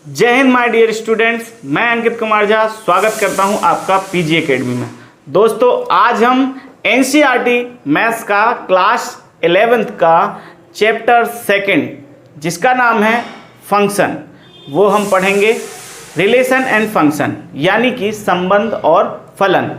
जय Hind my dear students, मैं अंकित कुमार झा स्वागत करता हूं आपका पीजी एकेडमी में। दोस्तों, आज हम एनसीईआरटी मैथ्स का क्लास 11th का चैप्टर 2 जिसका नाम है फंक्शन, वो हम पढ़ेंगे। रिलेशन एंड फंक्शन यानी कि संबंध और फलन।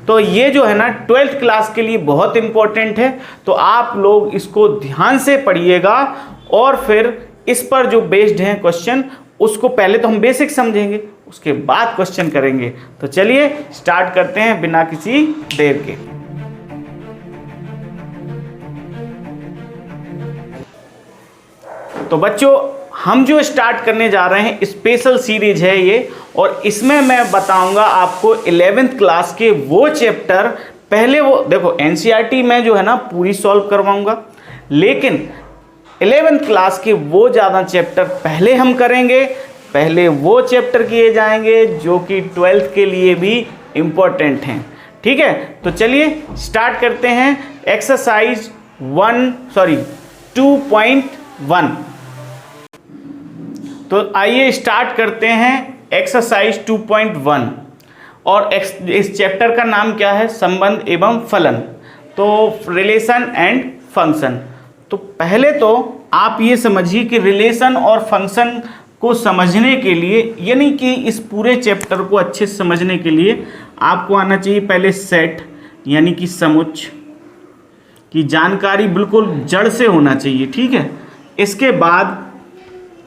तो ये जो है ना 12th क्लास के लिए बहुत इम्पोर्टेंट है, तो आप लोग इसको ध्यान से पढ़िएगा और फिर इस पर जो बेस्ड हैं क्वेश्चन, उसको पहले तो हम बेसिक समझेंगे, उसके बाद क्वेश्चन करेंगे। तो चलिए स्टार्ट करते हैं बिना किसी देर के। तो बच्चों, हम जो स्टार्ट करने जा रहे हैं स्पेशल सीरीज है ये, और इसमें मैं बताऊंगा आपको 11th क्लास के वो चैप्टर। पहले वो देखो, एनसीईआरटी में जो है ना पूरी सॉल्व करवाऊंगा, लेकिन 11th क्लास के वो ज़्यादा चैप्टर पहले हम करेंगे। पहले वो चैप्टर किए जाएंगे जो कि 12th के लिए भी इम्पोर्टेंट हैं। ठीक है, तो चलिए स्टार्ट करते हैं एक्सरसाइज 2.1। तो आइए स्टार्ट करते हैं एक्सरसाइज 2.1, और इस चैप्टर का नाम क्या है? संबंध एवं फलन। तो रिलेशन एंड फंक्शन। तो पहले तो आप ये समझिए कि रिलेशन और फंक्शन को समझने के लिए, यानी कि इस पूरे चैप्टर को अच्छे से समझने के लिए आपको आना चाहिए पहले सेट यानी कि समुच्चय की जानकारी बिल्कुल जड़ से होना चाहिए। ठीक है, इसके बाद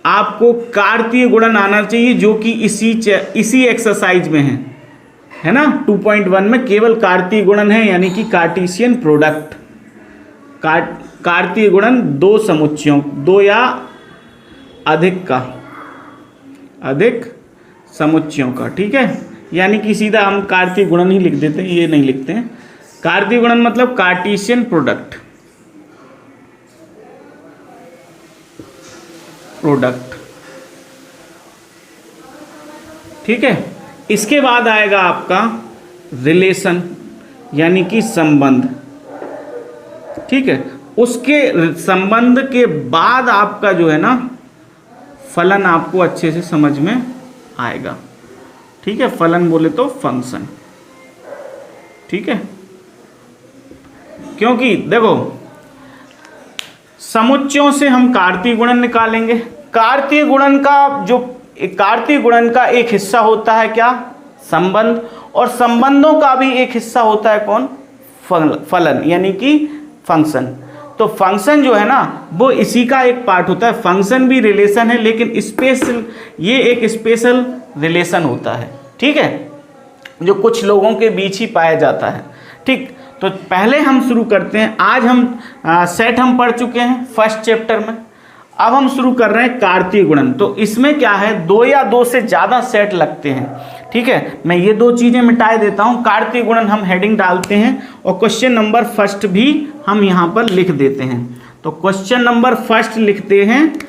आपको कार्तीय गुणन आना चाहिए, जो कि इसी एक्सरसाइज में है ना। 2.1 में केवल कार्तीय गुणन है, यानी कि कार्टेशियन प्रोडक्ट। कार्तीय गुणन दो समुच्चयों, दो या अधिक समुच्चयों का। ठीक है, यानी कि सीधा हम कार्तीय गुणन ही लिख देते हैं, ये नहीं लिखते हैं। कार्तीय गुणन मतलब कार्टेशियन प्रोडक्ट। ठीक है, इसके बाद आएगा आपका रिलेशन यानी कि संबंध। ठीक है, उसके संबंध के बाद आपका जो है ना फलन आपको अच्छे से समझ में आएगा। ठीक है, फलन बोले तो फंक्शन। ठीक है, क्योंकि देखो समुच्चयों से हम कार्तीय गुणन निकालेंगे। कार्तीय गुणन का एक हिस्सा होता है क्या? संबंध। और संबंधों का भी एक हिस्सा होता है कौन? फलन यानी कि फंक्शन। तो फंक्शन जो है ना वो इसी का एक पार्ट होता है। फंक्शन भी रिलेशन है, लेकिन स्पेशल, ये एक स्पेशल रिलेशन होता है। ठीक है, जो कुछ लोगों के बीच ही पाया जाता है। ठीक, तो पहले हम शुरू करते हैं। आज हम सेट हम पढ़ चुके हैं फर्स्ट चैप्टर में। अब हम शुरू कर रहे हैं कार्तीय गुणन। तो इसमें क्या है, दो या दो से ज़्यादा सेट लगते हैं। ठीक है, मैं ये दो चीज़ें मिटा देता हूँ। कार्तीय गुणन हम हेडिंग डालते हैं, और क्वेश्चन नंबर फर्स्ट भी हम यहाँ पर लिख देते हैं। तो क्वेश्चन नंबर फर्स्ट लिखते हैं।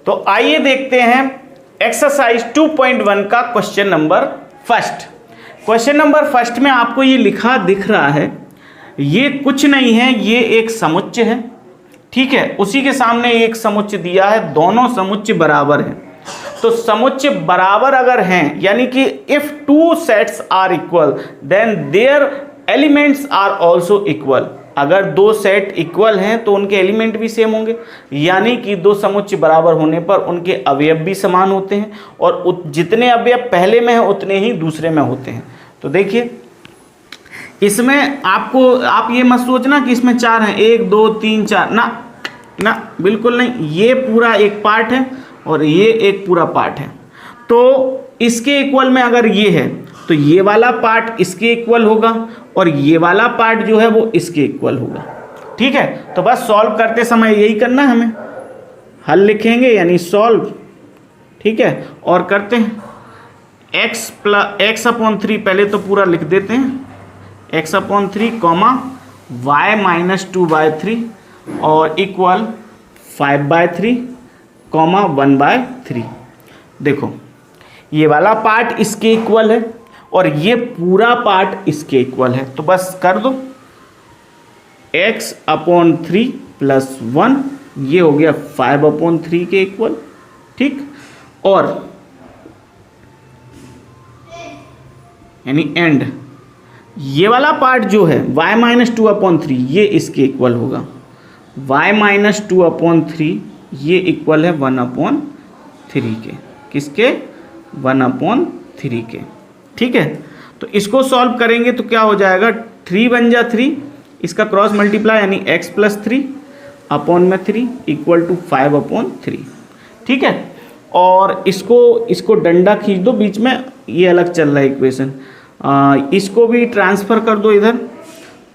तो आइए देखते हैं एक्सरसाइज 2.1 का question number first. Question number first में आपको ये लिखा दिख रहा है, ये कुछ नहीं है, ये एक समुच्चय है। ठीक है, उसी के सामने एक समुच्चय दिया है, दोनों समुच्चय बराबर हैं। तो समुच्चय बराबर अगर हैं, यानी कि if two sets are equal then their elements are also equal. अगर दो सेट इक्वल हैं तो उनके एलिमेंट भी सेम होंगे, यानी कि दो समुच्चय बराबर होने पर उनके अवयव भी समान होते हैं, और जितने अवयव पहले में हैं उतने ही दूसरे में होते हैं। तो देखिए, इसमें आप ये मत सोचना कि इसमें 4 हैं, 1 2 3 4, ना बिल्कुल नहीं। ये पूरा एक पार्ट है और ये एक पूरा पार्ट है। तो इसके इक्वल में अगर ये है तो ये वाला पार्ट इसके इक्वल होगा, और ये वाला पार्ट जो है वो इसके इक्वल होगा। ठीक है, तो बस सॉल्व करते समय यही करना है हमें। हल लिखेंगे यानी सॉल्व। ठीक है, और करते हैं x/3 पहले तो पूरा लिख देते हैं, x/3 कॉमा y - 2/3 और इक्वल 5/3 कॉमा 1/3। देखो, ये वाला पार्ट इसके इक्वल है और ये पूरा पार्ट इसके इक्वल है। तो बस कर दो x/3 + 1 ये हो गया 5/3 के इक्वल, ठीक। और यानी एंड ये वाला पार्ट जो है y-2/3 ये इसके इक्वल होगा, y-2/3 ये इक्वल है 1/3 के, किसके? 1/3 के, ठीक है। तो इसको सॉल्व करेंगे तो क्या हो जाएगा, 3 बन जा 3, इसका क्रॉस मल्टीप्लाई यानी x + 3/3 इक्वल टू 5/3, ठीक है। और इसको डंडा खींच दो बीच में, ये अलग चल रहा है इक्वेशन, इसको भी ट्रांसफ़र कर दो इधर।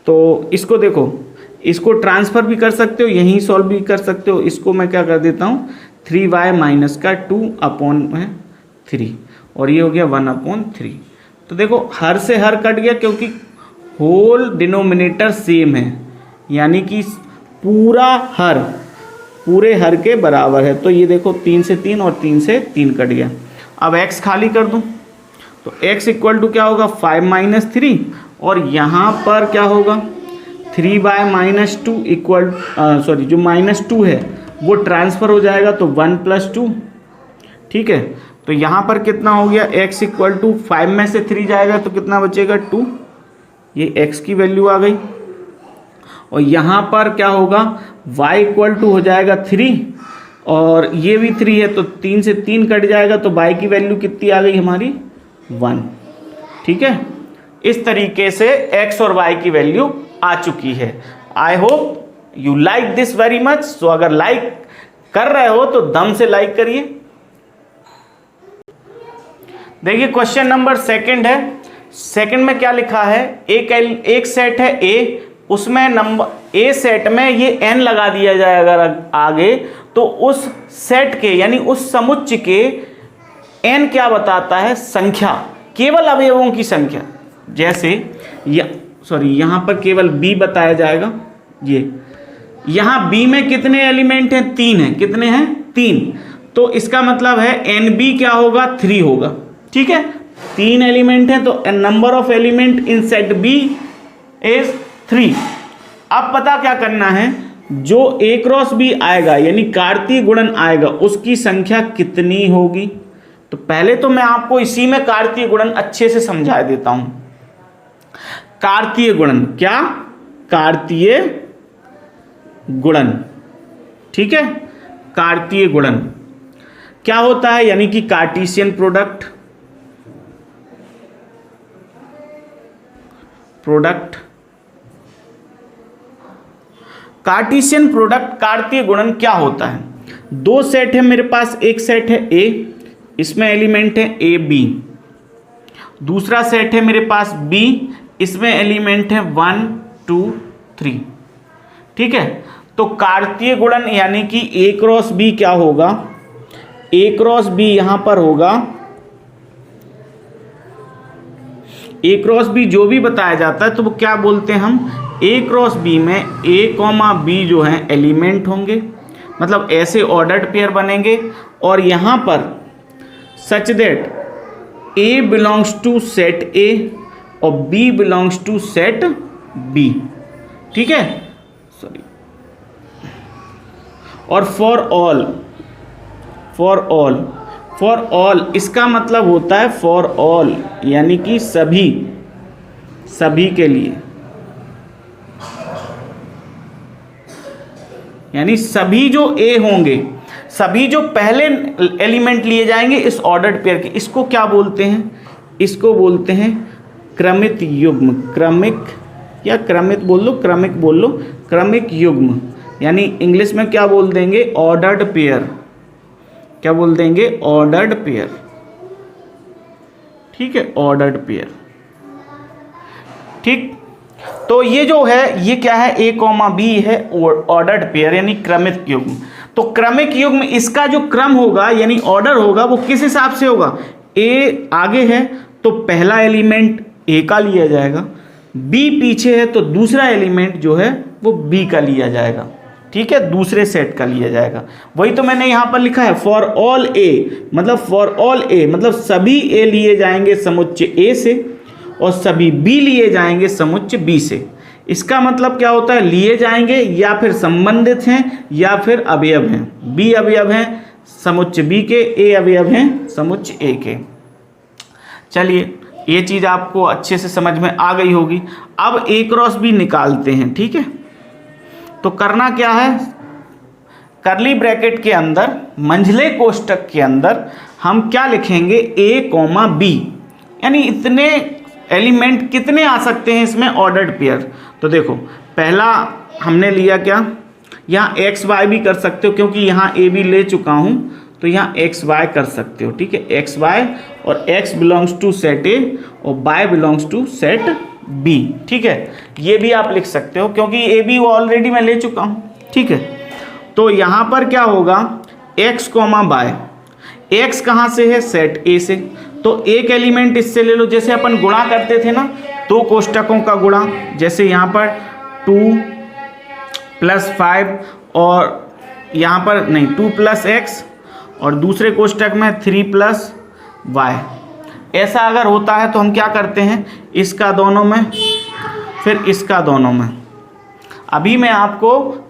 तो इसको देखो, इसको ट्रांसफ़र भी कर सकते हो, यहीं सॉल्व भी कर सकते हो। इसको मैं क्या कर देता हूँ, 3y - 2/3 और ये हो गया 1/3। तो देखो हर से हर कट गया क्योंकि होल डिनोमिनेटर सेम है, यानी कि पूरे हर के बराबर है। तो ये देखो 3 से 3 और 3 से 3 कट गया। अब x खाली कर दूं तो x इक्वल टू क्या होगा, 5 - 3 और यहाँ पर क्या होगा 3y - 2 इक्वल जो -2 है वो ट्रांसफ़र हो जाएगा तो 1 + 2, ठीक है। तो यहाँ पर कितना हो गया, x इक्वल टू 5 में से 3 जाएगा तो कितना बचेगा 2, ये x की वैल्यू आ गई। और यहाँ पर क्या होगा, y इक्वल टू हो जाएगा 3 और ये भी 3 है तो 3 से 3 कट जाएगा तो y की वैल्यू कितनी आ गई हमारी, 1, ठीक है। इस तरीके से x और y की वैल्यू आ चुकी है। I hope you like this very much. So अगर लाइक कर रहे हो तो दम से लाइक करिए। देखिए क्वेश्चन नंबर 2 है। सेकंड में क्या लिखा है, एक सेट है A, उसमें नंबर A सेट में ये n लगा दिया जाए अगर आगे, तो उस सेट के यानी उस समुच्चय के n क्या बताता है, संख्या, केवल अवयवों की संख्या। जैसे यहाँ पर केवल b बताया जाएगा। ये यहाँ b में कितने एलिमेंट हैं, 3 हैं। कितने हैं, 3। तो इसका मतलब है nb क्या होगा, 3 होगा, ठीक है। 3 एलिमेंट हैं तो number of element in set b is 3। अब पता क्या करना है, जो a क्रॉस b आएगा यानी कार्तीय गुणन आएगा उसकी संख्या कितनी होगी। तो पहले तो मैं आपको इसी में कार्तीय गुणन अच्छे से समझा देता हूं। कार्तीय गुणन क्या, कार्तीय गुणन, ठीक है। कार्तीय गुणन क्या होता है, यानी कि कार्टेशियन प्रोडक्ट कार्टेशियन प्रोडक्ट कार्तीय गुणन क्या होता है। 2 सेट है मेरे पास, एक सेट है A, इसमें एलिमेंट है A B। दूसरा सेट है मेरे पास B, इसमें एलिमेंट है 1 2 3, ठीक है। तो कार्तीय गुणन यानी कि A क्रॉस B क्या होगा, A क्रॉस B यहां पर होगा, A क्रॉस B जो भी बताया जाता है तो वो क्या बोलते हैं हम, A क्रॉस B में A, B जो है एलिमेंट होंगे, मतलब ऐसे ऑर्डर्ड पेयर बनेंगे। और यहाँ पर such that A belongs to set A और B belongs to set B, ठीक है। सॉरी, और फॉर ऑल इसका मतलब होता है फॉर ऑल, यानी कि सभी के लिए, यानी सभी जो A होंगे, सभी जो पहले एलिमेंट लिए जाएंगे इस ऑर्डर्ड पेयर के, इसको क्या बोलते हैं, इसको बोलते हैं क्रमित युग्म। क्रमिक या क्रमित बोल लो, क्रमिक बोल लो, क्रमिक युग्म, यानी इंग्लिश में क्या बोल देंगे, ऑर्डर्ड पेयर। क्या बोल देंगे, ऑर्डर्ड पेयर, ठीक है, ऑर्डर्ड पेयर, ठीक। तो ये जो है ये क्या है, A, B है ऑर्डर्ड पेयर यानी क्रमिक युग्म। तो क्रमिक युग्म इसका जो क्रम होगा यानी ऑर्डर होगा वो किस हिसाब से होगा, A आगे है तो पहला एलिमेंट A का लिया जाएगा, B पीछे है तो दूसरा एलिमेंट जो है वो B का लिया जाएगा, ठीक है, दूसरे सेट का लिया जाएगा। वही तो मैंने यहाँ पर लिखा है फॉर ऑल A, मतलब फॉर ऑल A मतलब सभी A लिए जाएंगे समुच्चय A से और सभी B लिए जाएंगे समुच्चय B से। इसका मतलब क्या होता है, लिए जाएंगे या फिर संबंधित हैं या फिर अवयव हैं। बी अवयव हैं समुच्चय बी के, ए अवयव हैं समुच्चय ए के। चलिए ये चीज़ आपको अच्छे से समझ में आ गई होगी। अब ए क्रॉस बी निकालते हैं, ठीक है। तो करना क्या है, करली ब्रैकेट के अंदर मंझले कोष्टक के अंदर हम क्या लिखेंगे, ए कॉमा बी, यानी इतने एलिमेंट कितने आ सकते हैं इसमें, ऑर्डर्ड पेयर। तो देखो पहला हमने लिया क्या, यहाँ एक्स वाई भी कर सकते हो क्योंकि यहाँ ए बी ले चुका हूँ, तो यहाँ एक्स वाई कर सकते हो, ठीक है। एक्स वाई और X belongs to set A और Y belongs to set B, ठीक है। ये भी आप लिख सकते हो क्योंकि ए बी ऑलरेडी मैं ले चुका हूँ, ठीक है। तो यहाँ पर क्या होगा, एक्स कॉमा वाई, एक्स कहाँ से है, सेट ए से, तो एक एलिमेंट इससे ले लो। जैसे अपन गुणा करते थे ना, दो कोष्टकों का गुणा, जैसे यहाँ पर 2 + 5 और यहाँ पर नहीं 2 + x और दूसरे कोष्टक में 3 + y। ऐसा अगर होता है तो हम क्या करते हैं, इसका दोनों में फिर इसका दोनों में। अभी मैं आपको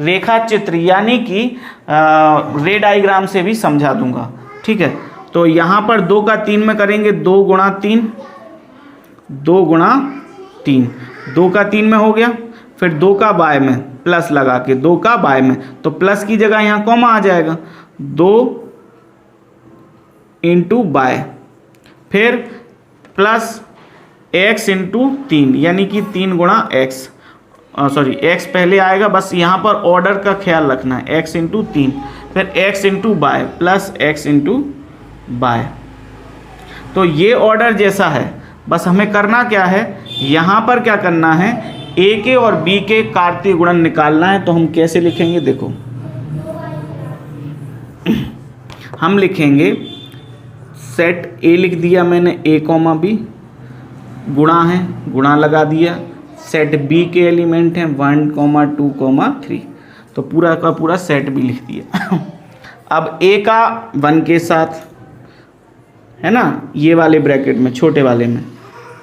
रेखा चित्र यानी कि रे डायग्राम से भी समझा दूंगा, ठीक है। तो यहाँ पर 2 का 3 में करेंगे, 2 × 3, 2 × 3, 2 का 3 में हो गया, फिर 2 का y में प्लस लगा के 2 का y में, तो प्लस की जगह यहाँ कॉमा आ जाएगा, 2 × y, फिर प्लस x × 3 यानी कि 3 × x, सॉरी x पहले आएगा, बस यहाँ पर ऑर्डर का ख्याल रखना है, x × 3, फिर x × y plus x × y। तो ये ऑर्डर जैसा है, बस हमें करना क्या है, यहाँ पर क्या करना है, ए के और बी के कार्तीय गुणन निकालना है। तो हम कैसे लिखेंगे, देखो हम लिखेंगे सेट ए लिख दिया मैंने, ए कॉमा बी, गुणा है, गुणा लगा दिया, सेट बी के एलिमेंट हैं 1, 2, 3, तो पूरा का पूरा सेट बी लिख दिया। अब ए का 1 के साथ है ना, ये वाले ब्रैकेट में, छोटे वाले में,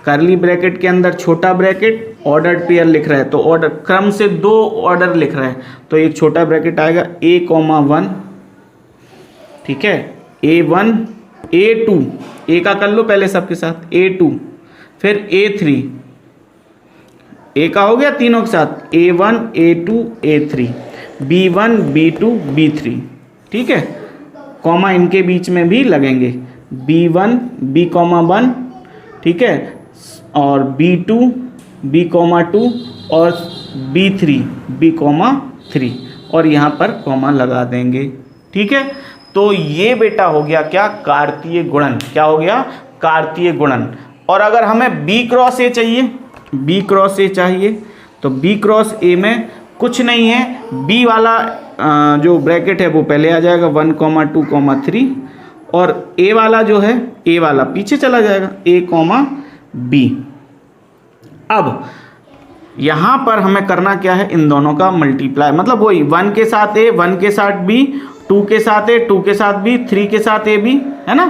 करली ब्रैकेट के अंदर छोटा ब्रैकेट, ऑर्डर्ड पेयर लिख रहा है तो ऑर्डर क्रम से 2 ऑर्डर लिख रहा है, तो एक छोटा ब्रैकेट आएगा a, 1, ठीक है, a1, a2, a का कर लो पहले सबके साथ, a2, फिर a3, a का हो गया तीनों के साथ, a1, a2, a3, b1, b2, b3, ठीक है, कॉमा इनके बीच में भी लगेंगे, b1, b,1, ठीक है, और b2, b,2 और b3, b,3 और यहाँ पर कॉमा लगा देंगे, ठीक है। तो ये बेटा हो गया क्या, कार्तीय गुणन। क्या हो गया, कार्तीय गुणन। और अगर हमें b क्रॉस a चाहिए, b क्रॉस a चाहिए, तो b क्रॉस a में कुछ नहीं है, b वाला जो ब्रैकेट है वो पहले आ जाएगा 1, 2, 3 और a वाला जो है, a वाला पीछे चला जाएगा, a, b। अब यहाँ पर हमें करना क्या है, इन दोनों का मल्टीप्लाई, मतलब वही 1 के साथ a, 1 के साथ b, 2 के साथ a, 2 के साथ b, 3 के साथ a b, है ना।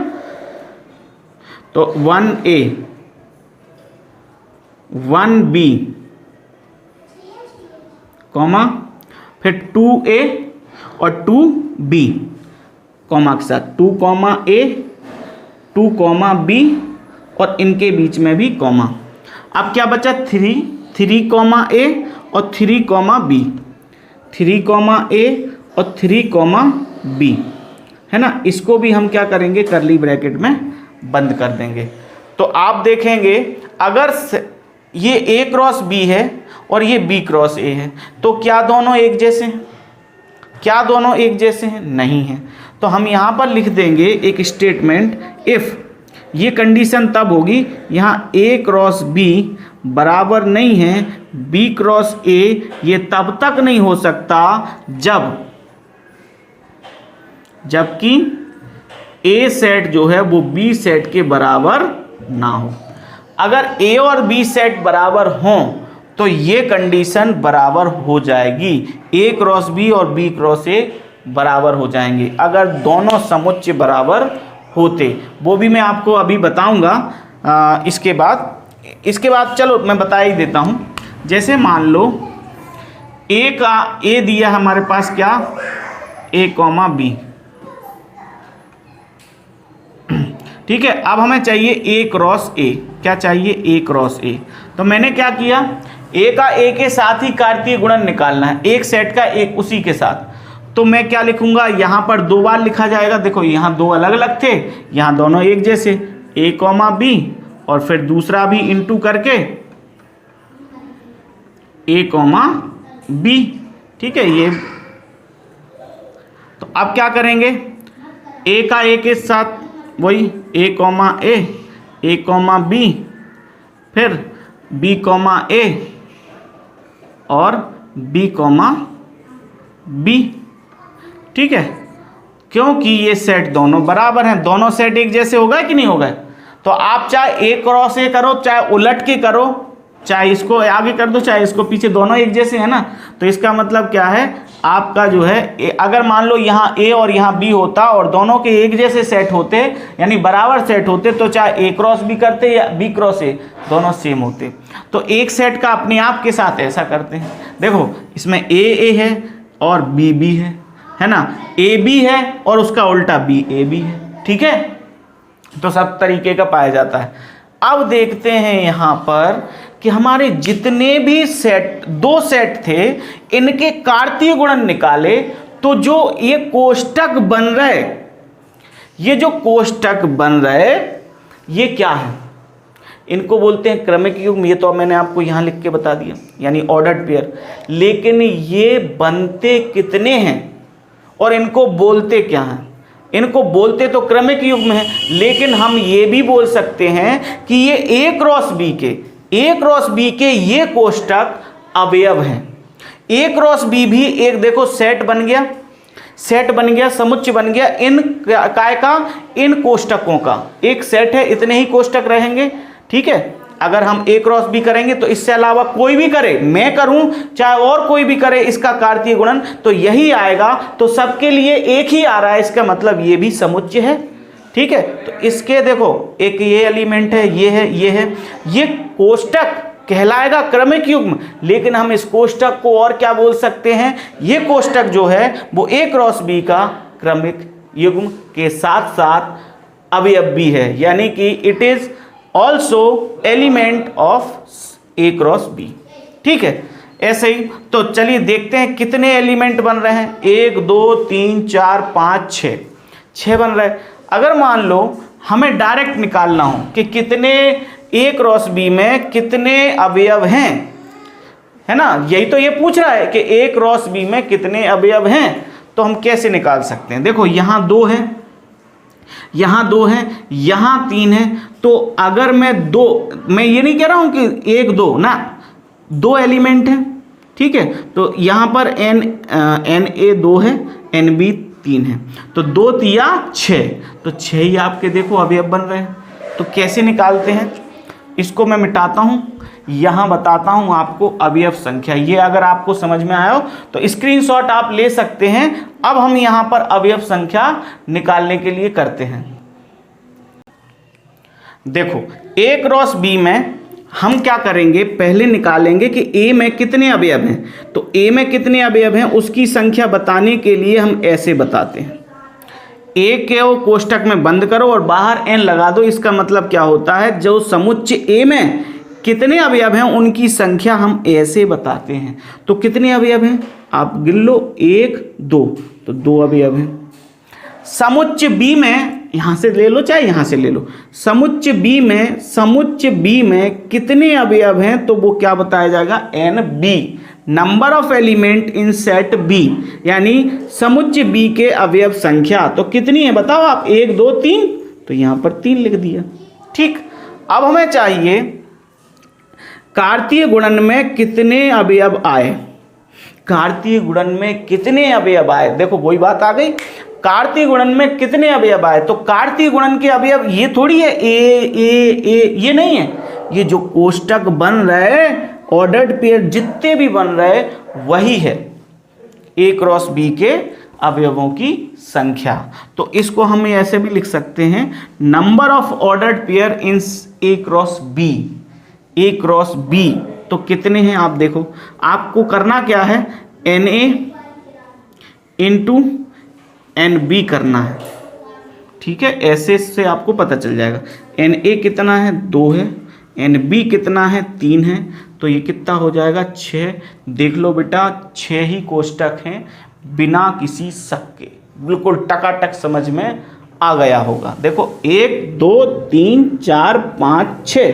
तो 1a, 1b, कॉमा, फिर 2a और 2b, कॉमा के साथ 2, a, 2, b और इनके बीच में भी कॉमा। अब क्या बचा, 3, a और 3, b, 3, a और 3, b, है ना। इसको भी हम क्या करेंगे, करली ब्रैकेट में बंद कर देंगे। तो आप देखेंगे अगर ये a क्रॉस b है और ये b क्रॉस a है, तो क्या दोनों एक जैसे हैं, क्या दोनों एक जैसे हैं, नहीं है। तो हम यहाँ पर लिख देंगे एक स्टेटमेंट, इफ़, ये कंडीशन तब होगी, यहाँ a क्रॉस b बराबर नहीं है b क्रॉस a, ये तब तक नहीं हो सकता जबकि a सेट जो है वो b सेट के बराबर ना हो। अगर a और b सेट बराबर हों तो ये कंडीशन बराबर हो जाएगी, a क्रॉस b और b क्रॉस a बराबर हो जाएंगे अगर दोनों समुच्चय बराबर होते। वो भी मैं आपको अभी बताऊंगा। इसके बाद चलो मैं बता ही देता हूँ। जैसे मान लो ए का ए दिया हमारे पास क्या, ए कॉमा बी, ठीक है। अब हमें चाहिए ए क्रॉस ए, क्या चाहिए, ए क्रॉस ए। तो मैंने क्या किया, ए का ए के साथ ही कार्तीय गुणन निकालना है, एक सेट का एक उसी के साथ। तो मैं क्या लिखूंगा, यहां पर दो बार लिखा जाएगा, देखो यहां दो अलग अलग थे, यहां दोनों एक जैसे, ए कॉमा बी और फिर दूसरा भी इंटू करके ए कॉमा बी, ठीक है ये। तो अब क्या करेंगे, ए का ए के साथ वही ए कॉमा ए कॉमा बी, फिर बी कॉमा ए और बी कॉमा बी, ठीक है। क्योंकि ये सेट दोनों बराबर हैं, दोनों सेट एक जैसे हो गए कि नहीं हो गए। तो आप चाहे ए क्रॉस ए करो, चाहे उलट के करो, चाहे इसको आगे कर दो चाहे इसको पीछे, दोनों एक जैसे है ना। तो इसका मतलब क्या है, आपका जो है अगर मान लो यहाँ ए और यहाँ बी होता और दोनों के एक जैसे सेट होते, यानी बराबर सेट होते, तो चाहे ए क्रॉस बी करते या बी क्रॉस ए, दोनों सेम होते। तो एक सेट का अपने आप के साथ ऐसा करते हैं, देखो इसमें ए है और बी है ना, ए बी है और उसका उल्टा बी ए बी है, ठीक है। तो सब तरीके का पाया जाता है। अब देखते हैं यहाँ पर कि हमारे जितने भी सेट, दो सेट थे, इनके कार्तीय गुणन निकाले, तो जो ये कोष्टक बन रहे, ये जो कोष्टक बन रहे ये क्या है, इनको बोलते हैं क्रमिक युग्म। ये तो मैंने आपको यहाँ लिख के बता दिया, यानी ऑर्डर्ड पेयर। लेकिन ये बनते कितने हैं और इनको बोलते क्या हैं, इनको बोलते तो क्रमिक युग्म है, लेकिन हम ये भी बोल सकते हैं कि ये ए क्रॉस बी के ये कोष्टक अवयव हैं। ए क्रॉस बी भी एक देखो सेट बन गया, समुच्चय बन गया इन काय का, इन कोष्टकों का। एक सेट है, इतने ही कोष्टक रहेंगे, ठीक है। अगर हम ए क्रॉस बी करेंगे तो इससे अलावा कोई भी करे, मैं करूं चाहे और कोई भी करे, इसका कार्तीय गुणन तो यही आएगा। तो सबके लिए एक ही आ रहा है, इसका मतलब ये भी समुच्चय है, ठीक है। तो इसके देखो एक ये एलिमेंट है, ये कोष्टक कहलाएगा क्रमिक युग्म, लेकिन हम इस कोष्टक को और क्या बोल सकते हैं, ये कोष्टक जो है वो ए क्रॉस बी का क्रमिक युग्म के साथ साथ अवयव भी है, यानी कि it is also element of A cross B, ठीक है। ऐसे ही तो चलिए देखते हैं कितने एलिमेंट बन रहे हैं, 1 2 3 4 5 6 बन रहे हैं। अगर मान लो हमें डायरेक्ट निकालना हो कि कितने ए क्रॉस बी में कितने अवयव हैं, है ना, यही तो ये पूछ रहा है कि ए क्रॉस बी में कितने अवयव हैं, तो हम कैसे निकाल सकते हैं। देखो यहाँ 2 है, यहाँ 2 है, यहाँ 3 है। तो अगर मैं ये नहीं कह रहा हूं कि 1 2 ना, 2 एलिमेंट है, ठीक है। तो यहाँ पर एन ए 2 है, एन बी 3 है, तो 2 तिया 6, तो 6 ही आपके देखो अवयव बन रहे हैं। तो कैसे निकालते हैं, इसको मैं मिटाता हूं, यहाँ बताता हूं आपको अवयव संख्या। ये अगर आपको समझ में आया हो तो स्क्रीनशॉट आप ले सकते हैं। अब हम यहाँ पर अवयव संख्या निकालने के लिए करते हैं। देखो ए क्रॉस बी में हम क्या करेंगे, पहले निकालेंगे कि ए में कितने अवयव हैं। तो ए में कितने अवयव हैं उसकी संख्या बताने के लिए हम ऐसे बताते हैं, ए के कोष्टक में बंद करो और बाहर एन लगा दो। इसका मतलब क्या होता है, जो समुच्चय ए में कितने अवयव हैं उनकी संख्या हम ऐसे बताते हैं। तो कितने अवयव हैं आप गिन लो, 1 2, तो 2 अवयव हैं। समुच्चय बी में, यहां से ले लो चाहे यहां से ले लो, समुच्चय बी में कितने अवयव हैं, तो वो क्या बताया जाएगा, n B, number of element in set B, यानी समुच्चय बी के अवयव संख्या। तो कितनी है बताओ आप, 1 2 3, तो यहां पर 3 लिख दिया, ठीक। अब हमें चाहिए कार्तीय गुणन में कितने अवयव आए, कार्तीय गुणन में कितने अवयव आए। देखो वही बात आ गई, कार्तीय गुणन में कितने अवयव आए। तो कार्तीय गुणन के अवयव ये थोड़ी है ए, ये नहीं है, ये जो कोष्टक बन रहे ऑर्डर्ड पेयर जितने भी बन रहे वही है ए क्रॉस बी के अवयवों की संख्या। तो इसको हम ऐसे भी लिख सकते हैं, number of ordered pair in A cross B तो कितने हैं आप देखो, आपको करना क्या है, Na इंटू NB करना है, ठीक है। ऐसे से आपको पता चल जाएगा। Na कितना है, 2 है, NB कितना है, 3 है, तो ये कितना हो जाएगा, 6। देख लो बेटा 6 ही कोष्टक हैं बिना किसी शक के, बिल्कुल टकाटक समझ में आ गया होगा। देखो 1 2 3 4 5 6,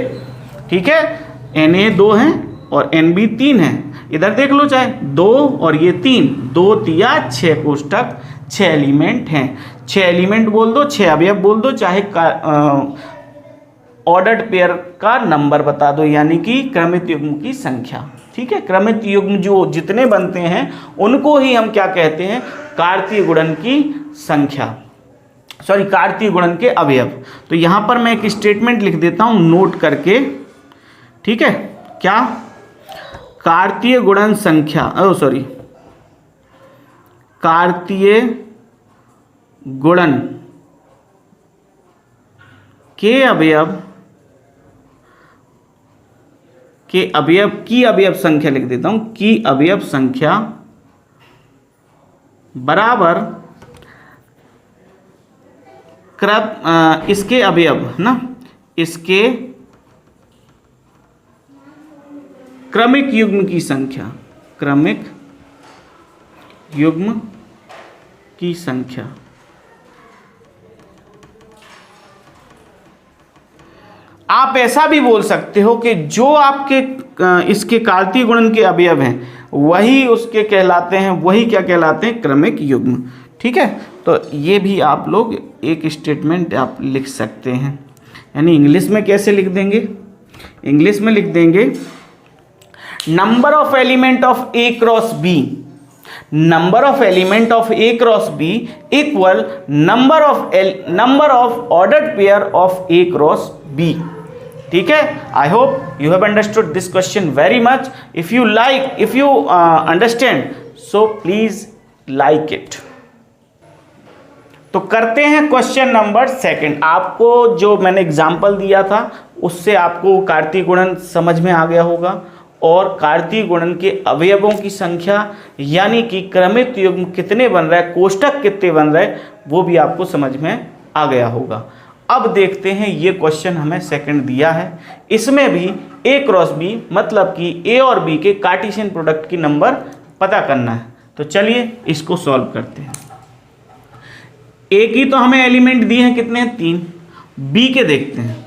ठीक है। Na 2 है और NB 3 है, इधर देख लो चाहे 2 और ये 3, 2 तिया 6 कोष्टक, 6 एलिमेंट हैं। 6 एलिमेंट बोल दो, 6 अवयव बोल दो, चाहे ऑर्डर्ड पेयर का नंबर बता दो, यानी कि क्रमित युग्म की संख्या, ठीक है। क्रमित युग्म जो जितने बनते हैं उनको ही हम क्या कहते हैं, कार्तीय गुणन की संख्या, सॉरी कार्तीय गुणन के अवयव। तो यहां पर मैं एक स्टेटमेंट लिख देता हूं नोट करके, ठीक है। क्या, कार्तीय गुणन संख्या, सॉरी कार्तीय गुणन के अवयव की अवयव संख्या लिख देता हूं, की अवयव संख्या बराबर इसके अवयव ना, इसके क्रमिक युग्म की संख्या, क्रमिक युग्म की संख्या। आप ऐसा भी बोल सकते हो कि जो आपके इसके कार्तीय गुणन के अवयव हैं वही उसके कहलाते हैं, वही क्या कहलाते हैं, क्रमिक युग्म, ठीक है। तो ये भी आप लोग एक स्टेटमेंट आप लिख सकते हैं। यानी इंग्लिश में कैसे लिख देंगे, इंग्लिश में लिख देंगे number of element of A cross B, number of element of A cross B equal number of ordered pair of A cross B, ठीक है। I hope you have understood this question very much. If you understand so please like it. तो करते हैं question number 2। आपको जो मैंने example दिया था उससे आपको कार्तीय गुणन समझ में आ गया होगा, और कार्तीय गुणन के अवयवों की संख्या यानी कि क्रमित युग्म कितने बन रहा है, कोष्टक कितने बन रहे हैं, वो भी आपको समझ में आ गया होगा। अब देखते हैं ये क्वेश्चन हमें 2 दिया है, इसमें भी A क्रॉस B मतलब कि A और B के कार्टेशियन प्रोडक्ट की नंबर पता करना है। तो चलिए इसको सॉल्व करते हैं। A की तो हमें एलिमेंट दिए हैं कितने हैं, 3। B के देखते हैं,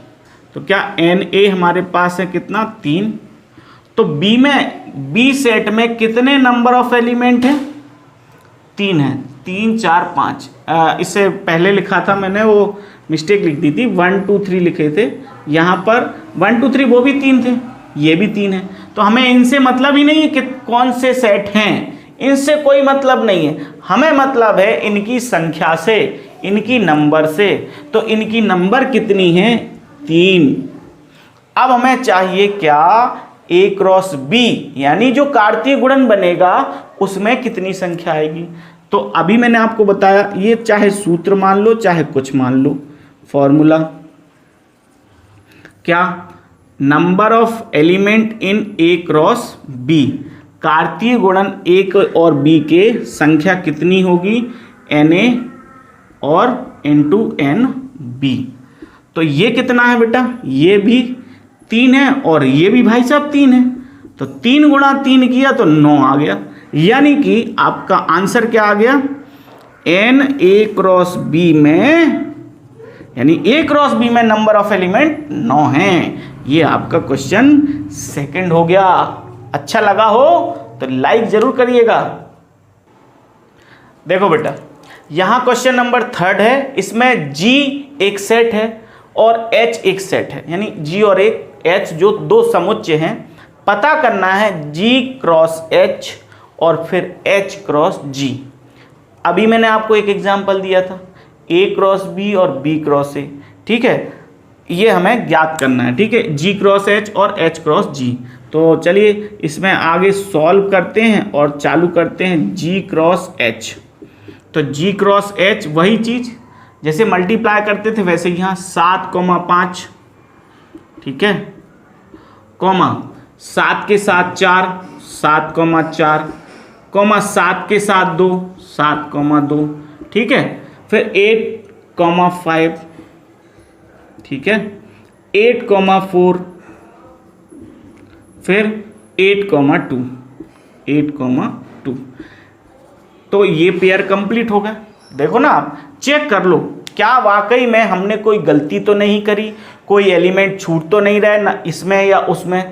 तो क्या Na हमारे पास है कितना, 3। तो B सेट में कितने नंबर ऑफ एलिमेंट हैं, 3 है, 3 4 5। इससे पहले लिखा था मैंने, वो मिस्टेक लिख दी थी, 1 2 3 लिखे थे, यहाँ पर 1 2 3 वो भी 3 थे, ये भी 3 है। तो हमें इनसे मतलब ही नहीं है कि कौन से सेट हैं, इनसे कोई मतलब नहीं है, हमें मतलब है इनकी संख्या से, इनकी नंबर से। तो इनकी नंबर कितनी है, 3। अब हमें चाहिए क्या, A क्रॉस B, यानी जो कार्तीय गुणन बनेगा उसमें कितनी संख्या आएगी। तो अभी मैंने आपको बताया, ये चाहे सूत्र मान लो चाहे कुछ मान लो, फॉर्मूला क्या, number of element in A cross B, कार्तीय गुणन A और B के संख्या कितनी होगी, Na और इंटू NB। तो ये कितना है बेटा, ये भी 3 है और ये भी भाई साहब 3 है, तो 3 गुणा 3 किया तो 9 आ गया। यानी कि आपका आंसर क्या आ गया, Na क्रॉस B में, यानी A क्रॉस B में नंबर ऑफ एलिमेंट 9 हैं। ये आपका क्वेश्चन 2 हो गया। अच्छा लगा हो तो लाइक जरूर करिएगा। देखो बेटा यहां क्वेश्चन नंबर 3 है, इसमें G एक सेट है और H एक सेट है, यानी G और H जो 2 समुच्चय हैं, पता करना है G क्रॉस H और फिर H क्रॉस G। अभी मैंने आपको एक एग्जांपल दिया था, A क्रॉस B और B क्रॉस A, ठीक है, ये हमें ज्ञात करना है, ठीक है, G क्रॉस H और H क्रॉस G। तो चलिए इसमें आगे सॉल्व करते हैं और चालू करते हैं G क्रॉस H। तो G क्रॉस H वही चीज़ जैसे मल्टीप्लाई करते थे वैसे यहाँ 7,5, ठीक है, कॉमा 7 के साथ 4, 7,4, 7 के साथ 2, 7,2, ठीक है। फिर 8,5, ठीक है, 8,4, फिर 8,2, 8,2। तो ये पेयर कंप्लीट हो गया। देखो ना, आप चेक कर लो क्या वाकई में हमने कोई गलती तो नहीं करी, कोई एलिमेंट छूट तो नहीं रहा है ना इसमें या उसमें।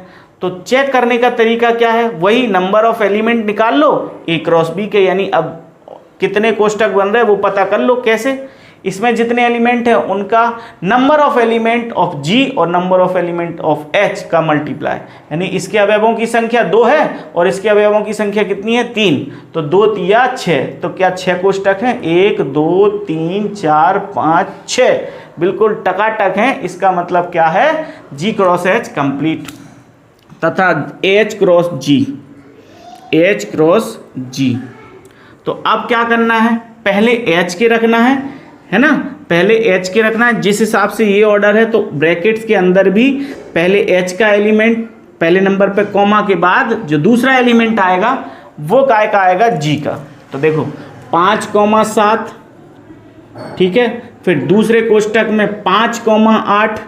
तो चेक करने का तरीका क्या है, वही नंबर ऑफ एलिमेंट निकाल लो ए क्रॉस बी के, यानी अब कितने कोष्टक बन रहे हैं वो पता कर लो। कैसे, इसमें जितने एलिमेंट हैं उनका नंबर ऑफ एलिमेंट ऑफ जी और number of element of H का मल्टीप्लाई, यानी इसके अवयवों की संख्या 2 है और इसके अवयवों की संख्या कितनी है 3, तो 2 तिया 6, तो क्या 6 कोष्टक हैं, 1 2 3 4 5 6, बिल्कुल टकाटक हैं। इसका मतलब क्या है, जी क्रॉस एच कंप्लीट तथा एच क्रॉस जी, एच क्रॉस जी। तो अब क्या करना है, पहले एच के रखना है ना, पहले एच के रखना है। जिस हिसाब से ये ऑर्डर है तो ब्रैकेट्स के अंदर भी पहले एच का एलिमेंट पहले नंबर पे, कॉमा के बाद जो दूसरा एलिमेंट आएगा वो काय का आएगा, जी का। तो देखो 5,7, ठीक है, फिर दूसरे कोष्टक में 5,8,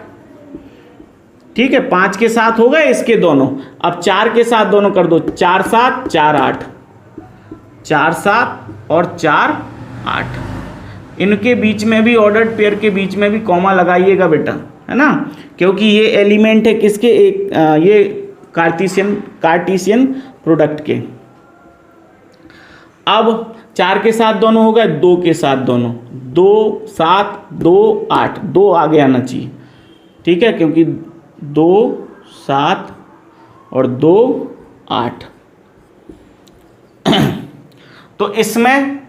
ठीक है, 5 के साथ हो गए इसके दोनों, अब 4 के साथ दोनों कर दो, 4 7 4 8, 4 7 और 4 8। इनके बीच में भी, ऑर्डर्ड पेयर के बीच में भी कॉमा लगाइएगा बेटा, है ना, क्योंकि ये एलिमेंट है किसके, एक ये कार्टेशियन प्रोडक्ट के। अब 4 के साथ दोनों हो गए, 2 के साथ दोनों, 2 7 2 8, 2 आगे आना चाहिए, ठीक है, क्योंकि 2 7 और 2 8। तो इसमें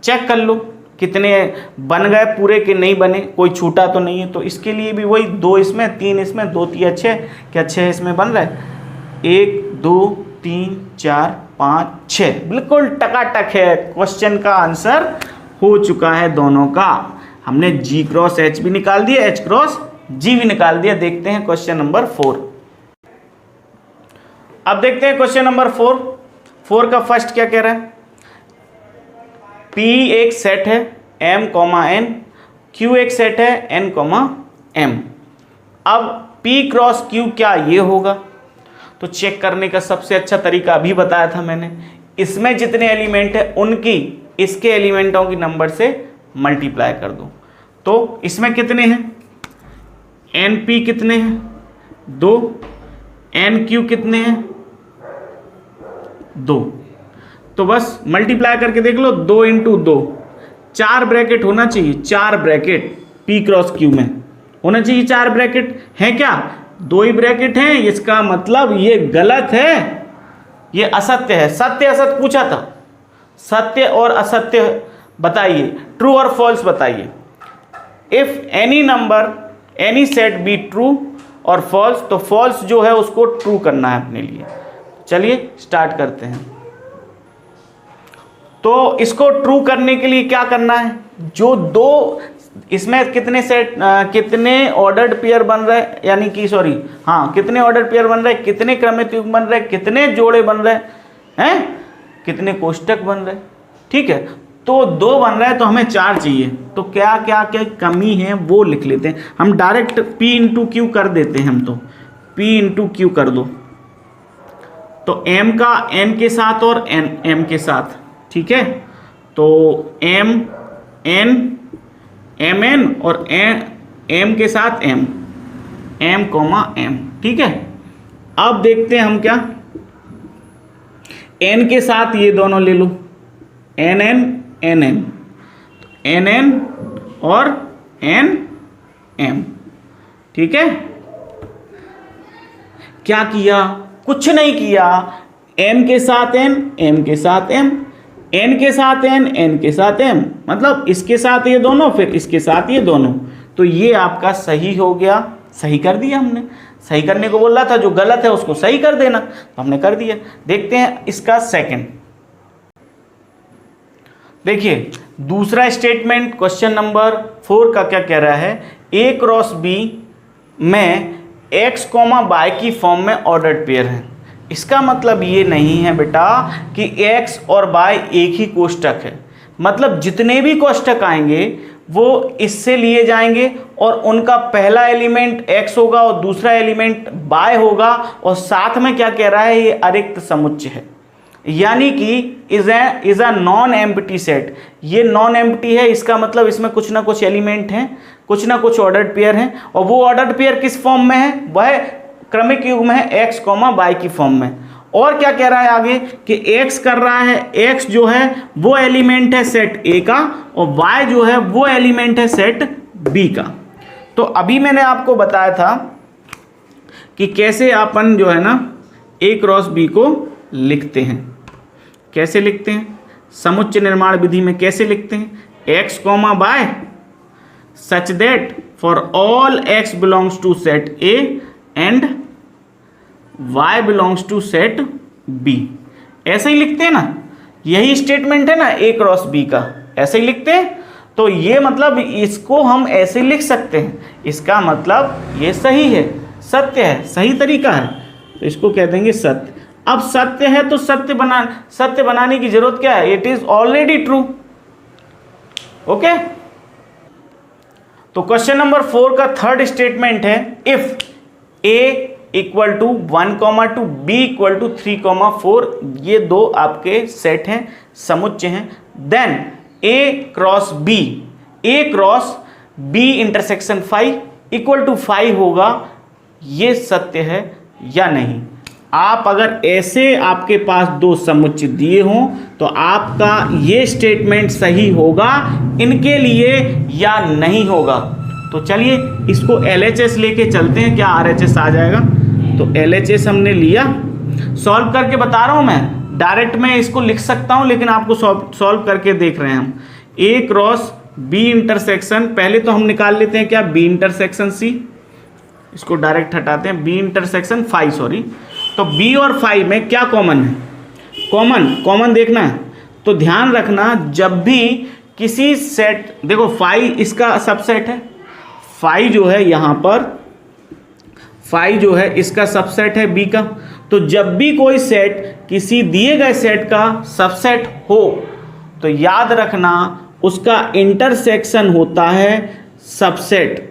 चेक कर लो कितने बन गए, पूरे के नहीं बने, कोई छूटा तो नहीं है। तो इसके लिए भी वही 2 इसमें 3 इसमें 2 3 6, क्या 6 इसमें बन रहा है, 1 2 3 4 5 6, बिल्कुल टकाटक है। क्वेश्चन का आंसर हो चुका है दोनों का। हमने जी क्रॉस एच भी निकाल दिया, एच क्रॉस जी भी निकाल दिया। देखते हैं क्वेश्चन नंबर 4। अब देखते हैं क्वेश्चन नंबर 4 का फर्स्ट क्या कह रहा है, P एक सेट है M, N, Q एक सेट है N, M। अब P क्रॉस Q क्या ये होगा, तो चेक करने का सबसे अच्छा तरीका अभी बताया था मैंने, इसमें जितने एलिमेंट है उनकी इसके एलिमेंटों की नंबर से मल्टीप्लाई कर दो। तो इसमें कितने हैं, NP कितने हैं 2, NQ कितने हैं 2, तो बस मल्टीप्लाई करके देख लो, 2 × 2, 4 ब्रैकेट होना चाहिए, 4 ब्रैकेट P क्रॉस Q में होना चाहिए, 4 ब्रैकेट हैं क्या, 2 ही ब्रैकेट हैं। इसका मतलब ये गलत है, ये असत्य है। सत्य असत्य पूछा था, सत्य और असत्य बताइए, ट्रू और फॉल्स बताइए। If any number any set be true और फॉल्स, तो फॉल्स जो है उसको ट्रू करना है अपने लिए। चलिए स्टार्ट करते हैं। तो इसको ट्रू करने के लिए क्या करना है, जो 2 इसमें कितने सेट कितने ऑर्डर्ड पेयर बन रहे, यानी कि सॉरी हाँ, कितने ऑर्डर्ड पेयर बन रहे, कितने क्रमित युग्म बन रहे, कितने जोड़े बन रहे हैं, कितने कोष्टक बन रहे, ठीक है। तो 2 बन रहा है तो हमें 4 चाहिए, तो क्या क्या क्या कमी है वो लिख लेते हैं हम। डायरेक्ट P × Q कर देते हैं हम, तो P × Q कर दो, तो M का N के साथ और N M के साथ, ठीक है। तो M N M N और M के साथ M M, M, ठीक है। अब देखते हैं हम क्या, N के साथ ये दोनों ले लो, N N N M, N N और N M, ठीक है। क्या किया, कुछ नहीं किया, M के साथ N, M के साथ M, N के साथ N, N के साथ M, मतलब इसके साथ ये दोनों फिर इसके साथ ये दोनों। तो ये आपका सही हो गया, सही कर दिया हमने। सही करने को बोल रहा था, जो गलत है उसको सही कर देना, तो हमने कर दिया। देखते हैं इसका सेकंड। देखिए दूसरा स्टेटमेंट क्वेश्चन नंबर 4 का क्या कह रहा है, A क्रॉस B में एक्स कॉमा वाई की फॉर्म में ऑर्डर्ड पेयर है। इसका मतलब ये नहीं है बेटा कि एक्स और वाई एक ही कोष्टक है, मतलब जितने भी कोष्टक आएंगे वो इससे लिए जाएंगे और उनका पहला एलिमेंट x होगा और दूसरा एलिमेंट y होगा, और साथ में क्या कह रहा है, ये अरिक्त समुच्चय है, यानी कि is a non empty set. ये नॉन एम्प्टी है, इसका मतलब इसमें कुछ ना कुछ एलिमेंट हैं, कुछ ना कुछ ऑर्डर्ड पेयर हैं, और वो ऑर्डर्ड पेयर किस फॉर्म में है, वह क्रमिक युग्म है x, y की फॉर्म में। और क्या कह रहा है आगे कि x कर रहा है, x जो है वो एलिमेंट है सेट A का और y जो है वो एलिमेंट है सेट B का। तो अभी मैंने आपको बताया था कि कैसे अपन जो है ना A क्रॉस B को लिखते हैं। कैसे लिखते हैं, समुच्चय निर्माण विधि में कैसे लिखते हैं, x, y such that for all x belongs to set A and y belongs to set B। ऐसे ही लिखते हैं ना, यही स्टेटमेंट है ना A क्रॉस B का, ऐसे ही लिखते हैं। तो ये मतलब इसको हम ऐसे लिख सकते हैं, इसका मतलब ये सही है, सत्य है, सही तरीका है, तो इसको कह देंगे सत्य। अब सत्य है तो सत्य बनाने की जरूरत क्या है, it is already true. Okay, तो क्वेश्चन नंबर 4 का थर्ड स्टेटमेंट है, if A equal to 1,2 B equal to 3,4, ये दो आपके सेट हैं, समुच्चय हैं, then A cross B intersection 5 equal to 5 होगा। ये सत्य है या नहीं। आप अगर ऐसे आपके पास दो समुच्चय दिए हों तो आपका ये स्टेटमेंट सही होगा इनके लिए या नहीं होगा। तो चलिए इसको LHS लेके चलते हैं, क्या RHS आ जाएगा। तो LHS हमने लिया, सॉल्व करके बता रहा हूं मैं, डायरेक्ट मैं इसको लिख सकता हूं लेकिन आपको सॉल्व करके देख रहे हैं हम। A क्रॉस B इंटरसेक्शन, पहले तो हम निकाल लेते हैं क्या, B इंटरसेक्शन C, इसको डायरेक्ट हटाते हैं, B इंटरसेक्शन 5 सॉरी। तो B और 5 में क्या कॉमन है, कॉमन देखना है। तो ध्यान रखना जब भी किसी सेट, देखो 5 इसका सबसेट है, 5 जो है यहाँ पर 5 जो है इसका सबसेट है B का। तो जब भी कोई सेट किसी दिए गए सेट का सबसेट हो तो याद रखना उसका इंटरसेक्शन होता है सबसेट,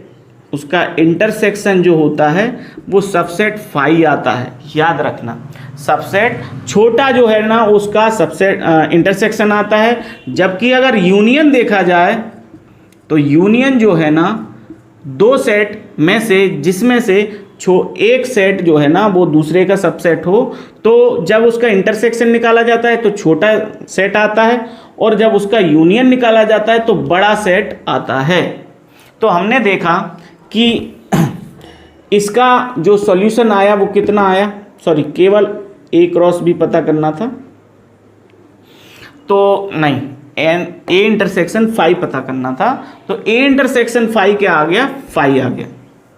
उसका इंटरसेक्शन जो होता है वो सबसेट 5 आता है। याद रखना सबसेट छोटा जो है ना उसका सबसेट इंटरसेक्शन आता है, जबकि अगर यूनियन देखा जाए तो यूनियन जो है ना दो सेट में से जिसमें से एक सेट जो है ना वो दूसरे का सबसेट हो, तो जब उसका इंटरसेक्शन निकाला जाता है तो छोटा सेट आता है, और जब उसका यूनियन निकाला जाता है तो बड़ा सेट आता है। तो हमने देखा कि इसका जो सॉल्यूशन आया वो कितना आया, सॉरी केवल A क्रॉस B पता करना था, तो नहीं A इंटरसेक्शन 5 पता करना था। तो A इंटरसेक्शन 5 क्या आ गया, 5 आ गया।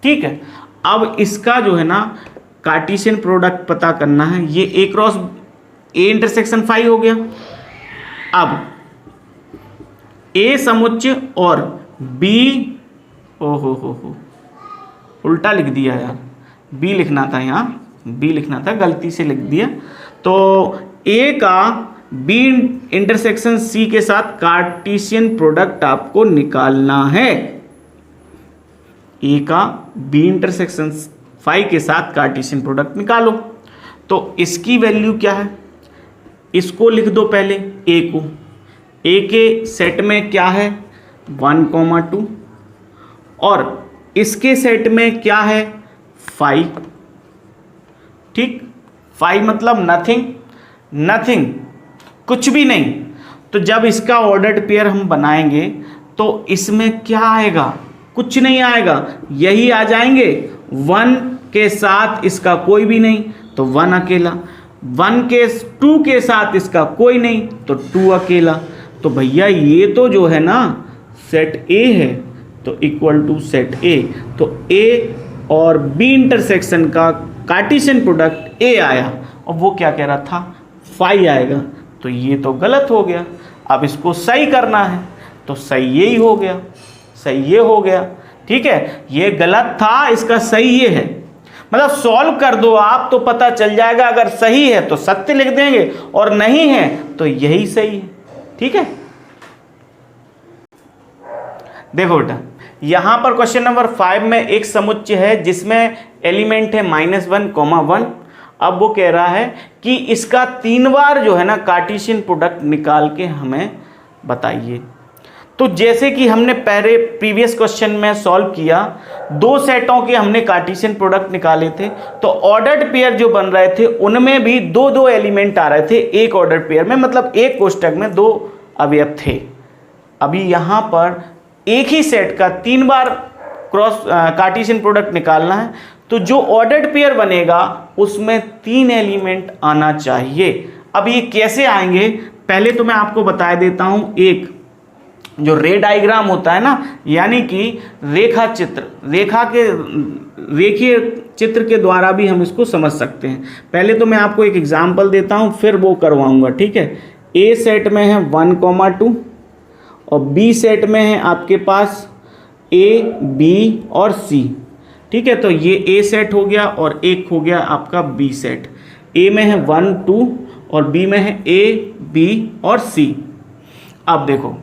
ठीक है, अब इसका जो है ना कार्टेशियन प्रोडक्ट पता करना है, ये A क्रॉस A इंटरसेक्शन 5 हो गया। अब A समुच्चय और B, हो उल्टा लिख दिया यार, B लिखना था यहाँ, B लिखना था, गलती से लिख दिया। तो A का B इंटरसेक्शन C के साथ कार्टेशियन प्रोडक्ट आपको निकालना है। A का B इंटरसेक्शन 5 के साथ कार्टेशियन प्रोडक्ट निकालो। तो इसकी वैल्यू क्या है, इसको लिख दो पहले A को, A के सेट में क्या है 1,2 और इसके सेट में क्या है 5। ठीक, 5 मतलब नथिंग, कुछ भी नहीं। तो जब इसका ऑर्डर्ड पेयर हम बनाएंगे तो इसमें क्या आएगा, कुछ नहीं आएगा, यही आ जाएंगे। 1 के साथ इसका कोई भी नहीं तो 1 अकेला, 2 के साथ इसका कोई नहीं तो 2 अकेला। तो भैया ये तो जो है ना सेट A है, तो इक्वल टू सेट A। तो A और B इंटरसेक्शन का कार्टेशियन प्रोडक्ट A आया और वो क्या कह रहा था 5 आएगा, तो ये तो गलत हो गया। अब इसको सही करना है तो सही यही हो गया, सही ये हो गया। ठीक है, ये गलत था, इसका सही ये है। मतलब सॉल्व कर दो आप तो पता चल जाएगा, अगर सही है तो सत्य लिख देंगे और नहीं है तो यही सही है। ठीक है, देखो बेटा यहां पर क्वेश्चन नंबर 5 में एक समुच्चय है जिसमें एलिमेंट है -1, 1। अब वो कह रहा है कि इसका 3 बार जो है ना कार्टेशियन प्रोडक्ट निकाल के हमें बताइए। तो जैसे कि हमने पहले प्रीवियस क्वेश्चन में सॉल्व किया, 2 सेटों के हमने कार्टेशियन प्रोडक्ट निकाले थे, तो ऑर्डर्ड पेयर जो बन रहे थे उनमें भी 2-2 एलिमेंट आ रहे थे एक ऑर्डर्ड पेयर में, मतलब एक कोष्टक में 2 अवयव थे। अभी यहाँ पर एक ही सेट का 3 बार क्रॉस कार्टेशियन प्रोडक्ट निकालना है, तो जो ऑर्डर्ड पेयर बनेगा उसमें 3 एलिमेंट आना चाहिए। अब ये कैसे आएंगे पहले तो मैं आपको बता देता हूं। एक जो रे डायग्राम होता है ना, यानी कि रेखा चित्र, रेखीय चित्र के द्वारा भी हम इसको समझ सकते हैं। पहले तो मैं आपको एक एग्जांपल देता हूं फिर वो करवाऊंगा। ठीक है, ए सेट में है 1, 2 और बी सेट में है आपके पास ए, बी और सी। ठीक है, तो ये ए सेट हो गया और एक हो गया आपका बी सेट। ए में है 1, 2 और बी में है ए, बी और सी। अब देखो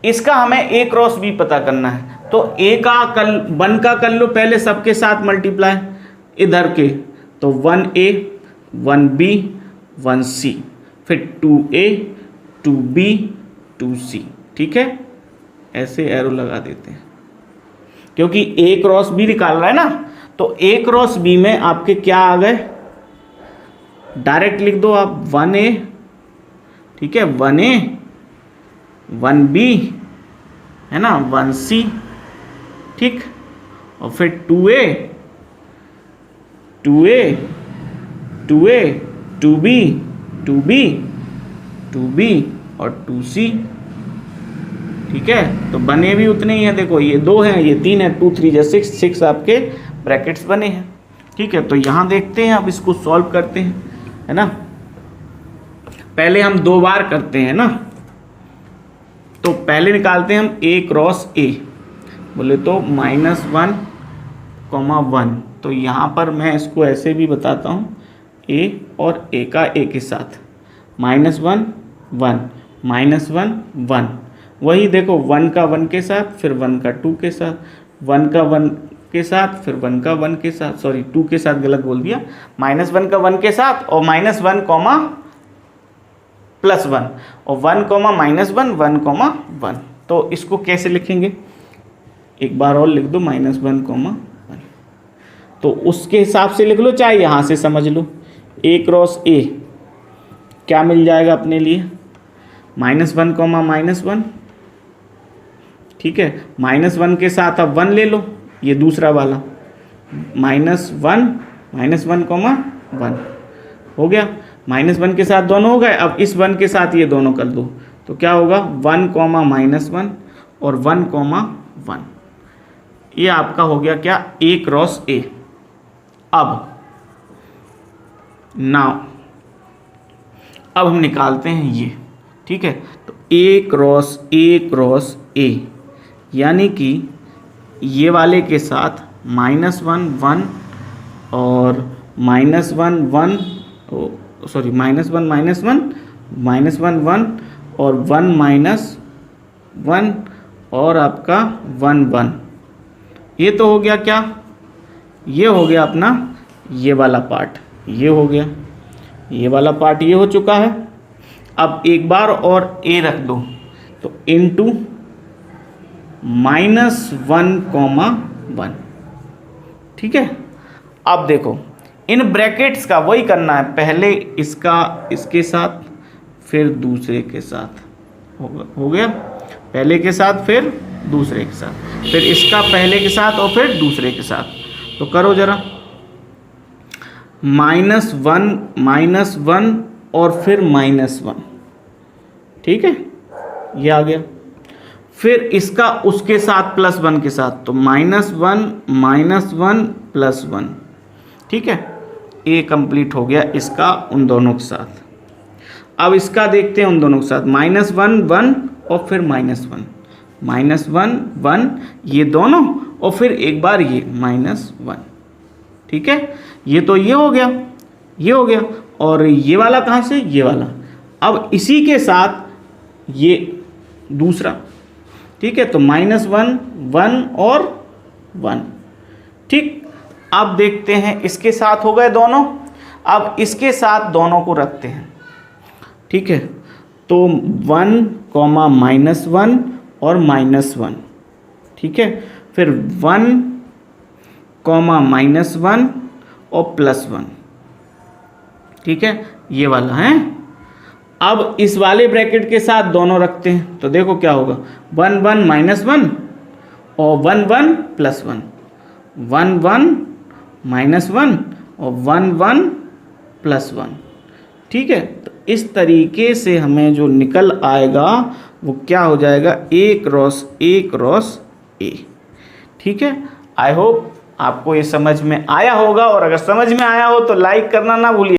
इसका हमें ए क्रॉस बी पता करना है, तो ए का 1 का कर लो पहले सबके साथ मल्टीप्लाई इधर के, तो 1A 1B 1C, फिर 2A 2B 2C। ठीक है, ऐसे एरो लगा देते हैं क्योंकि ए क्रॉस बी निकाल रहा है ना, तो ए क्रॉस बी में आपके क्या आ गए, डायरेक्ट लिख दो आप 1A। ठीक है, 1A 1B है ना 1C। ठीक, और फिर 2A 2A 2A 2B 2B 2B और 2C। ठीक है, तो बने भी उतने ही हैं। देखो ये 2 हैं, ये 3 है, 2 3 6 आपके ब्रैकेट्स बने हैं। ठीक है, तो यहाँ देखते हैं, अब इसको सॉल्व करते हैं, है ना। पहले हम 2 बार करते हैं ना, तो पहले निकालते हैं हम ए क्रॉस ए, बोले तो -1, 1। तो यहाँ पर मैं इसको ऐसे भी बताता हूँ, ए और ए का ए के साथ -1 1 -1 1। वही देखो 1 का 1 के साथ, फिर 1 का 2 के साथ, 1 का 1 के साथ, फिर 1 का 1 के साथ, सॉरी 2 के साथ गलत बोल दिया, -1 का 1 के साथ और -1, +1 और 1, -1 1, 1। तो इसको कैसे लिखेंगे, एक बार और लिख दो -1, 1। तो उसके हिसाब से लिख लो, चाहे यहाँ से समझ लो। ए क्रॉस ए क्या मिल जाएगा अपने लिए, -1, -1। ठीक है, -1 के साथ अब 1 ले लो, ये दूसरा वाला -1 -1, 1 हो गया। -1 के साथ दोनों हो गए, अब इस 1 के साथ ये दोनों कर दो, तो क्या होगा 1, -1 और 1, 1। ये आपका हो गया क्या, ए क्रॉस ए। अब हम निकालते हैं ये। ठीक है, तो ए क्रॉस ए यानी कि ये वाले के साथ -1 1 और -1 1, सॉरी -1 -1 1 और 1 -1 और आपका 1 1। ये तो हो गया क्या, ये हो गया अपना ये वाला पार्ट, ये हो गया ये वाला पार्ट, ये हो चुका है। अब एक बार और ए रख दो, तो इनटू -1, 1। ठीक है, अब देखो इन ब्रैकेट्स का वही करना है, पहले इसका इसके साथ फिर दूसरे के साथ, हो गया, पहले के साथ फिर दूसरे के साथ, फिर इसका पहले के साथ और फिर दूसरे के साथ। तो करो जरा, -1 और फिर -1। ठीक है, ये आ गया। फिर इसका उसके साथ +1 के साथ, तो -1 +1। ठीक है, ए कंप्लीट हो गया इसका उन दोनों के साथ। अब इसका देखते हैं उन दोनों के साथ, -1 1 और फिर -1 1, ये दोनों और फिर एक बार ये -1। ठीक है, ये तो ये हो गया, ये हो गया, और ये वाला कहाँ से, ये वाला। अब इसी के साथ ये दूसरा, ठीक है, तो -1 1 और 1, ठीक। अब देखते हैं इसके साथ हो गए दोनों, अब इसके साथ दोनों को रखते हैं, ठीक है, तो 1, -1 और -1, ठीक है, फिर 1, -1 और +1, ठीक है, ये वाला है। अब इस वाले ब्रैकेट के साथ दोनों रखते हैं, तो देखो क्या होगा, 1 1 -1 और 1 1 +1, 1 1 -1 और 1 1 +1, ठीक है। तो इस तरीके से हमें जो निकल आएगा वो क्या हो जाएगा, A क्रॉस A, ठीक है। आई होप आपको ये समझ में आया होगा, और अगर समझ में आया हो तो लाइक करना ना भूलिए।